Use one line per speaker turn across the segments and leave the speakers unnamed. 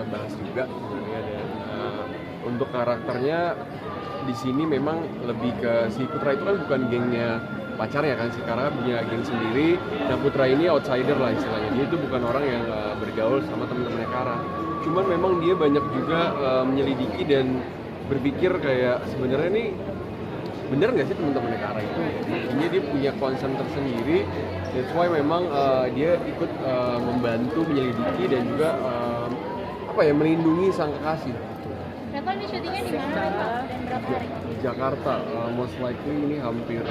Bahas juga sebenarnya dan untuk karakternya di sini memang lebih ke si Putra itu kan bukan gengnya pacarnya kan sih, karena punya geng sendiri. Nah Putra ini outsider lah istilahnya, dia itu bukan orang yang bergaul sama teman-temannya Kara. Cuman memang dia banyak juga menyelidiki dan berpikir kayak sebenarnya nih bener nggak sih teman-temannya Kara itu. Intinya dia punya concern tersendiri, that's why memang dia ikut membantu menyelidiki dan juga melindungi sang kekasih.
Reva ini syutingnya di mana Reva? Dan berapa hari?
Di Jakarta, most likely ini hampir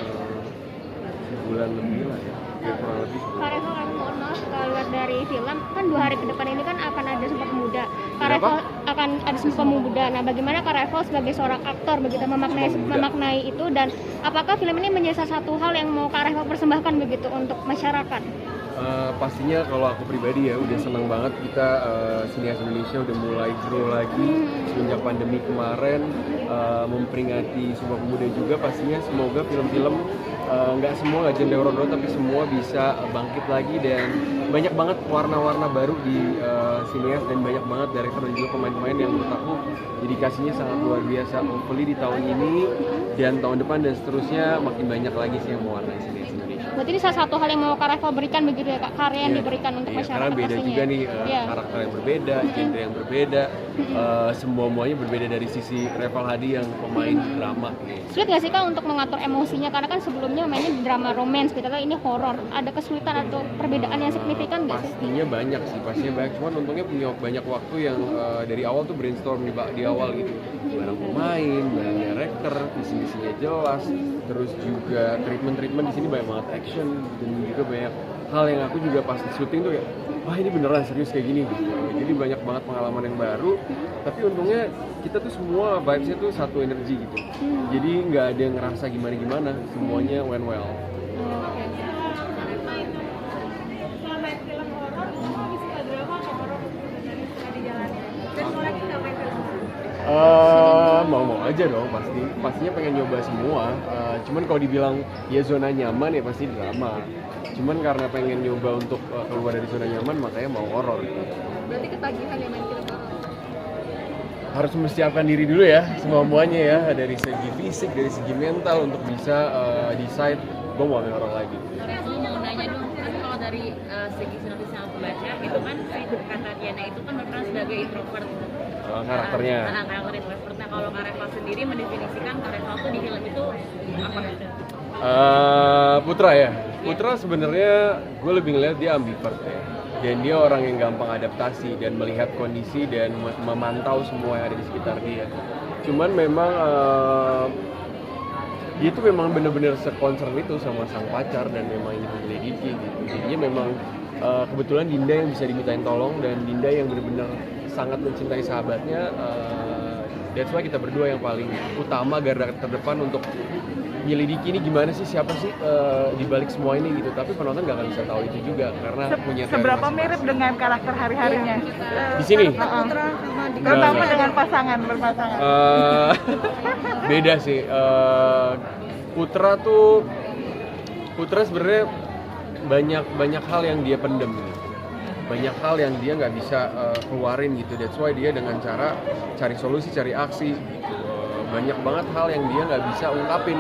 sebulan lebih lah ya, kurang lebih.
Kak Reva kan mohon maaf kalau lihat dari film kan 2 hari ke depan ini kan akan ada Sumpah Pemuda. Kak Reva akan ada Sumpah Pemuda. Nah, bagaimana Kak Reva sebagai seorang aktor begitu memaknai itu, dan apakah film ini menjadi salah satu hal yang mau Kak Reva persembahkan begitu untuk masyarakat?
Pastinya kalau aku pribadi ya udah seneng banget kita sinias Indonesia udah mulai grow lagi semenjak pandemi kemarin, memperingati Sumpah Pemuda juga. Pastinya semoga film-film nggak semua nggak genre horor tapi semua bisa bangkit lagi dan banyak banget warna-warna baru di sinias dan banyak banget director dan juga pemain-pemain yang menurut aku dedikasinya sangat luar biasa. Hopefully di tahun ini dan tahun depan dan seterusnya makin banyak lagi sih yang mewarnai sinias Indonesia.
Berarti ini salah satu hal yang mau Kak Reva berikan begitu ya Kak, karya yang diberikan untuk masyarakat.
Karena beda
pastinya.
juga nih karakter yang berbeda, genre yang berbeda, semuanya berbeda dari sisi Reval Hadi yang pemain drama.
Sulit nggak sih Kak untuk mengatur emosinya, karena kan sebelumnya mainnya drama romance gitu kan, ini horor. Ada kesulitan atau perbedaan yang signifikan nggak sih?
Pastinya banyak sih, cuman untungnya punya banyak waktu yang dari awal tuh brainstorm di awal gitu, bareng pemain, bareng director, visi-visinya jelas, terus juga treatment di sini banyak banget action dan juga banyak hal yang aku juga pas di syuting tuh kayak wah ini beneran serius kayak gini gitu. Jadi banyak banget pengalaman yang baru, tapi untungnya kita tuh semua vibes-nya tuh satu energi gitu. Jadi nggak ada yang ngerasa gimana-gimana, semuanya went well. Mau aja dong, pastinya pengen nyoba semua. Cuman kalau dibilang ya zona nyaman ya pasti drama. Cuman karena pengen nyoba untuk keluar dari zona nyaman makanya mau horor.
Berarti ketagihan ya main film horor?
Harus mempersiapkan diri dulu ya, semuanya ya, dari segi fisik, dari segi mental untuk bisa decide gue mau ambil horor lagi.
Aku mau nanya dong, kan kalau dari segi sinopsis yang aku baca itu kan si kata Diana itu kan berperan sebagai introvert.
Karakternya.
Karakter introvert. Nah kalau Kak Reva sendiri mendefinisikan Kak Reva tuh di film itu apa?
Putra ya. Putra sebenarnya gue lebih ngeliat dia ambivert ya. Dan dia orang yang gampang adaptasi dan melihat kondisi dan memantau semua yang ada di sekitar dia. Cuman memang dia tuh memang bener-bener se-concern itu sama sang pacar dan memang ingin menyelidiki gitu. Jadinya memang kebetulan Dinda yang bisa dimintain tolong dan Dinda yang bener-bener sangat mencintai sahabatnya. That's why kita berdua yang paling utama, garda terdepan untuk nyelidiki ini gimana sih, siapa sih di balik semua ini gitu. Tapi penonton nggak akan bisa tahu itu juga karena punya teori
seberapa
masing-masing.
mirip dengan karakter hari-harinya
Di sini?
terutama dengan berpasangan.
Beda sih. Putra sebenarnya banyak hal yang dia pendem gitu. Banyak hal yang dia nggak bisa keluarin gitu. That's why dia dengan cara cari solusi, cari aksi gitu. Banyak banget hal yang dia nggak bisa ungkapin.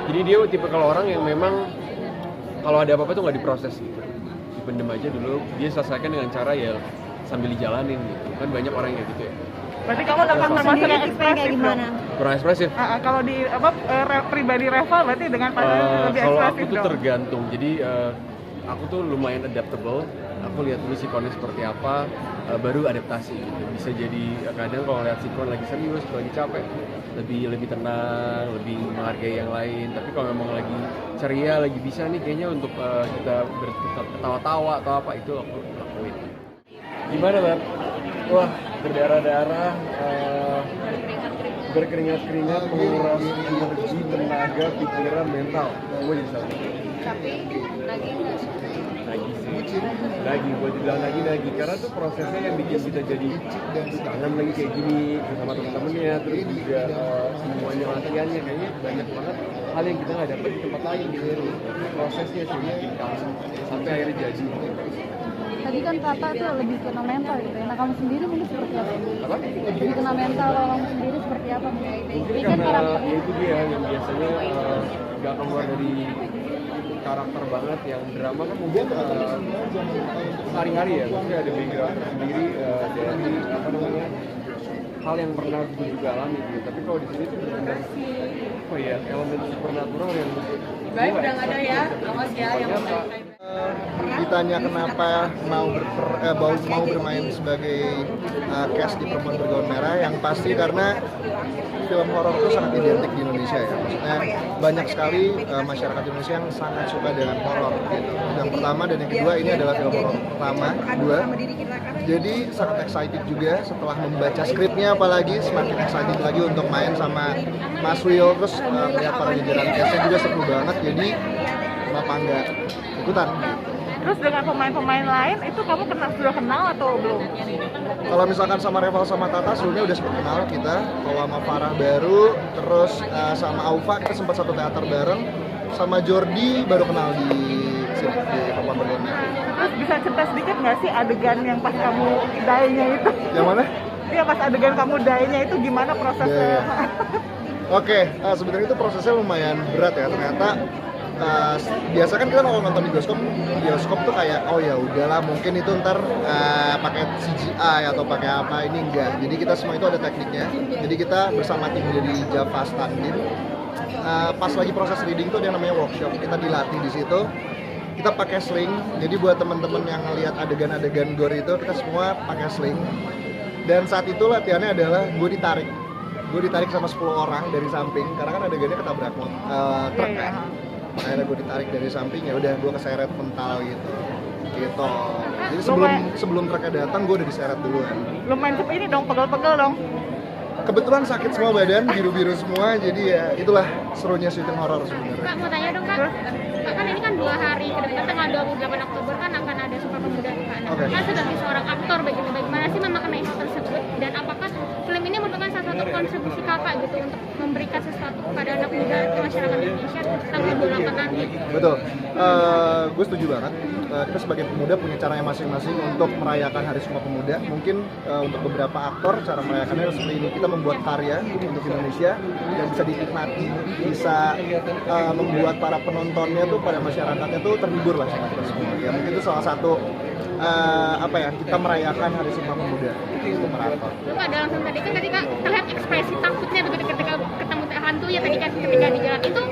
Jadi dia tipe kalau orang yang memang kalau ada apa-apa tuh nggak diproses gitu, dipendem aja dulu. Dia selesaikan dengan cara ya sambil dijalanin gitu. Kan banyak orang yang gitu ya.
Berarti kamu akan termasuk yang ekspresif
gimana?
Kurang ekspresif.
Kalau di pribadi Reva berarti dengan pasangan lebih
Kalau
ekspresif
aku tuh
dong.
tergantung. Jadi aku tuh lumayan adaptable. Aku lihat dulu sikonnya seperti apa, baru adaptasi gitu. Bisa jadi kadang kalau lihat sikon lagi serius, lagi capek, lebih tenang, lebih menghargai yang lain. Tapi kalau memang lagi ceria, lagi bisa nih kayaknya untuk kita berketawa-tawa atau apa, itu aku lakuin. Gimana Bab? Wah, berdarah-darah, berkeringat-keringat, menguras energi, tenaga, pikiran, mental. Semua jadi satu.
Tapi lagi nggak sih?
Lagi, buat dibilang lagi karena tuh prosesnya yang bikin kita jadi kangen lagi kayak gini sama temen-temennya, terus juga semuanya latihannya kayaknya banyak banget hal yang kita nggak dapet di tempat lain gitu. Prosesnya sih bikin kangen sampai akhirnya jadi.
Tadi kan kata tuh lebih kena mental gitu ya. Nah kamu sendiri mungkin seperti apa?
Apa?
Lebih kena mental kalau kamu sendiri seperti apa?
Mungkin
Bikin
karena
karakternya.
itu dia yang biasanya nggak keluar dari karakter banget yang drama kan mungkin hari-hari ya, maksudnya ada background sendiri dari apa namanya hal yang pernah gue juga alami gitu. Tapi kalau di sini tuh benar-benar apa ya elemen supernatural yang
Baik, udah nggak ada ya, awas ya yang
ternyata
Ditanya kenapa mau bermain sebagai cast di Perempuan Bergaun Merah, yang pasti karena film horor itu sangat identik di Indonesia ya. Maksudnya banyak sekali masyarakat Indonesia yang sangat suka dengan horor gitu. Yang pertama dan yang kedua, ini adalah film horor pertama, kedua. Jadi sangat excited juga setelah membaca skripnya, apalagi semakin excited lagi untuk main sama Mas Will, terus melihat para jajaran castnya juga seru banget. Jadi kenapa enggak ikutan?
Terus dengan pemain-pemain lain itu kamu sudah kenal atau belum?
Kalau misalkan sama Reval sama Tata sebelumnya udah sempat kenal kita. Kalau sama Farah baru, terus sama Aufa kita sempat satu teater bareng. Sama Jordi baru kenal di sini di Perempuan Bergaun Merah.
Terus bisa cerita sedikit nggak sih adegan yang pas kamu dye-nya itu?
Yang mana?
Iya, pas adegan kamu dye-nya itu gimana prosesnya?
Iya. Oke, sebenarnya itu prosesnya lumayan berat ya. Ternyata biasa kan kita kalau nonton di bioskop tuh kayak oh ya udahlah mungkin itu ntar pakai CGI atau pakai apa, ini enggak. Jadi kita semua itu ada tekniknya. Jadi kita bersama tim dari Java Standin pas lagi proses reading tuh ada yang namanya workshop. Kita dilatih di situ. Kita pakai sling. Jadi buat teman-teman yang ngelihat adegan-adegan gore itu kita semua pakai sling. Dan saat itu latihannya adalah gue ditarik sama 10 orang dari samping karena kan adegannya ketabrak truk kan. Akhirnya gue ditarik dari samping, ya udah gue keseret mental gitu. Jadi sebelum truknya datang gue udah diseret duluan.
Lumayan ini dong, pegel-pegel dong.
Kebetulan sakit semua badan, biru-biru semua, jadi ya itulah serunya syuting horor sebenarnya.
Kak mau tanya dong Kak, Kak kan ini kan 2 hari ke depan tanggal 28 Oktober kan akan ada Sumpah Pemuda Kak.
Oke.
Kan sebagai seorang aktor bagaimana sih memaknai hal tersebut dan apakah film ini merupakan salah satu kontribusi Kakak gitu untuk memberikan sesuatu kepada anak muda masyarakat Indonesia tanggal 28 nanti?
Betul, gue setuju banget. Kita sebagai pemuda punya caranya masing-masing untuk merayakan Hari Sumpah Pemuda. Mungkin untuk beberapa aktor cara merayakannya seperti ini, kita membuat karya untuk Indonesia yang bisa dinikmati, bisa membuat para penontonnya tuh, pada masyarakatnya tuh terhibur lah sama kita semua. Ya mungkin itu salah satu kita merayakan Hari Sumpah Pemuda untuk para aktor.
Kak dalam film tadi kan ketika terlihat ekspresi takutnya begitu ketika ketemu hantu ya tadi kan ketika di jalan itu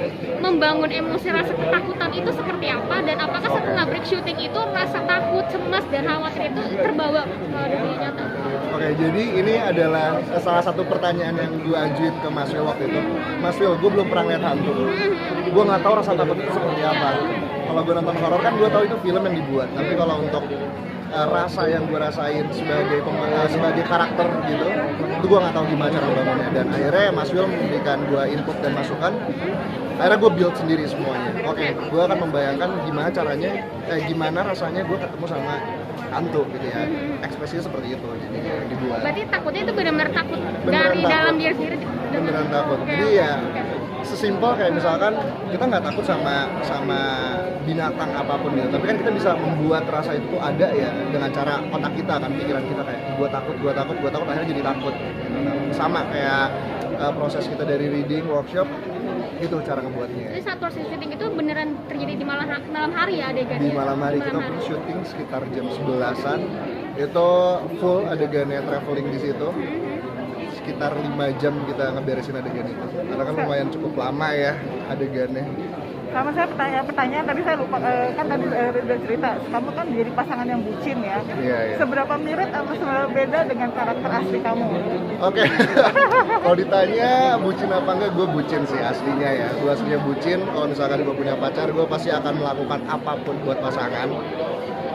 membangun emosi rasa ketakutan itu seperti apa dan apakah setelah break shooting itu rasa takut, cemas dan khawatir itu terbawa ke dunia nyata?
Oke, jadi ini adalah salah satu pertanyaan yang gue ajuin ke Mas Will waktu itu. Mas Will, gue belum pernah lihat hantu. Gue nggak tahu rasa takut itu seperti apa. Kalau gue nonton horor kan gue tahu itu film yang dibuat. Tapi kalau untuk rasa yang gue rasain sebagai karakter gitu, itu gue nggak tahu gimana cara membangunnya. Dan akhirnya Mas Will memberikan gue input dan masukan. Akhirnya gue build sendiri semuanya. Oke, gue akan membayangkan gimana caranya, gimana rasanya gue ketemu sama hantu gitu ya. Ekspresinya seperti itu, jadi dibuat.
Berarti takutnya itu benar-benar takut
Beneran
dari
takut.
dalam diri sendiri?
Beneran takut. Jadi ya sesimpel kayak misalkan kita nggak takut sama binatang apapun gitu, tapi kan kita bisa membuat rasa itu ada ya dengan cara otak kita kan, pikiran kita kayak gue takut akhirnya jadi takut. Sama kayak proses kita dari reading workshop itu cara ngebuatnya.
Jadi saat proses syuting itu beneran terjadi di malam hari ya adegannya?
Di malam hari kita syuting sekitar jam 11-an, itu full adegannya traveling di situ. Sekitar 5 jam kita ngeberesin adegan itu, karena kan lumayan cukup lama ya adegannya.
Sama saya pertanyaan tadi saya lupa, kan tadi udah cerita, kamu kan jadi pasangan yang bucin ya.
Iya.
Seberapa mirip atau seberapa beda dengan karakter asli kamu?
Oke. Kalau ditanya bucin apa enggak, gue bucin sih aslinya ya. Gue aslinya bucin. Kalau misalkan gue punya pacar, gue pasti akan melakukan apapun buat pasangan.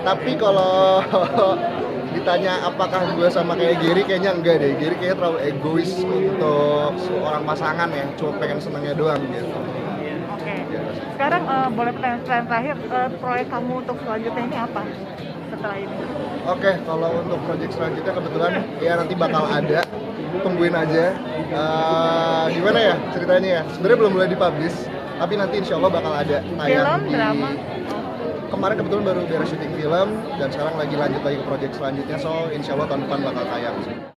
Tapi kalau ditanya apakah gue sama kayak Gary, kayaknya enggak deh. Gary kayaknya terlalu egois untuk seorang pasangan ya, cuma pengen senengnya doang gitu.
Oke. Sekarang boleh pertanyaan terakhir, proyek kamu untuk selanjutnya ini apa setelah ini?
Oke, kalau untuk proyek selanjutnya kebetulan ya nanti bakal ada, tungguin aja. Gimana ya ceritanya ya? Sebenarnya belum mulai dipublish, tapi nanti insya Allah bakal ada tayang
Film, drama?
kemarin kebetulan baru beres syuting film dan sekarang lagi lanjut lagi ke project selanjutnya, so insya Allah tahun depan bakal tayang sih.